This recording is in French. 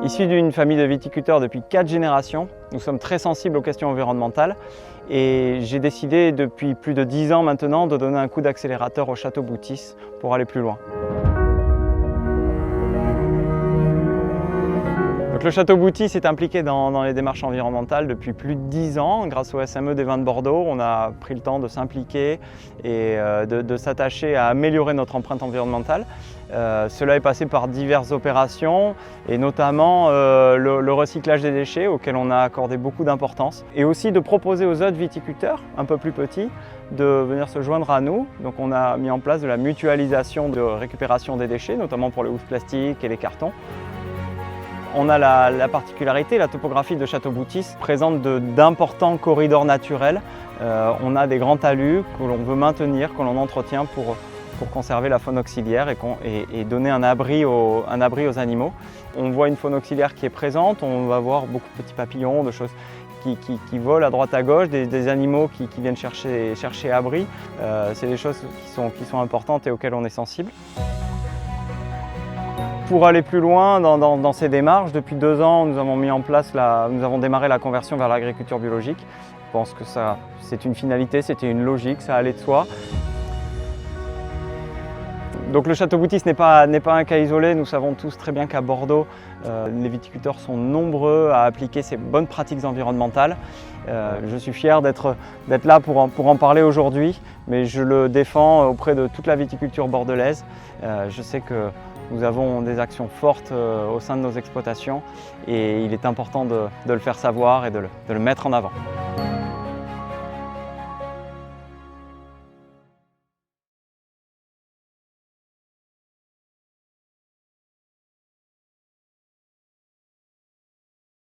Issu d'une famille de viticulteurs depuis 4 générations, nous sommes très sensibles aux questions environnementales et j'ai décidé depuis plus de 10 ans maintenant de donner un coup d'accélérateur au Château Boutis pour aller plus loin. Donc le Château Boutis est impliqué dans les démarches environnementales depuis plus de 10 ans. Grâce au SME des vins de Bordeaux, on a pris le temps de s'impliquer et de s'attacher à améliorer notre empreinte environnementale. Cela est passé par diverses opérations et notamment le recyclage des déchets auquel on a accordé beaucoup d'importance et aussi de proposer aux autres viticulteurs un peu plus petits de venir se joindre à nous. Donc on a mis en place de la mutualisation de récupération des déchets, notamment pour les housses plastiques et les cartons. On a la particularité, la topographie de Château Boutis présente d'importants corridors naturels. On a des grands talus que l'on veut maintenir, que l'on entretient pour conserver la faune auxiliaire et donner un abri aux animaux. On voit une faune auxiliaire qui est présente, on va voir beaucoup de petits papillons, de choses qui volent à droite à gauche, des animaux qui viennent chercher abri. C'est des choses qui sont importantes et auxquelles on est sensible. Pour aller plus loin dans ces démarches, depuis 2 ans, nous avons mis en place, nous avons démarré la conversion vers l'agriculture biologique. Je pense que c'est une finalité, c'était une logique, ça allait de soi. Donc le Château Boutis n'est pas un cas isolé. Nous savons tous très bien qu'à Bordeaux, les viticulteurs sont nombreux à appliquer ces bonnes pratiques environnementales. Je suis fier d'être là pour en parler aujourd'hui, mais je le défends auprès de toute la viticulture bordelaise. Je sais que nous avons des actions fortes au sein de nos exploitations et il est important de le faire savoir et de le mettre en avant.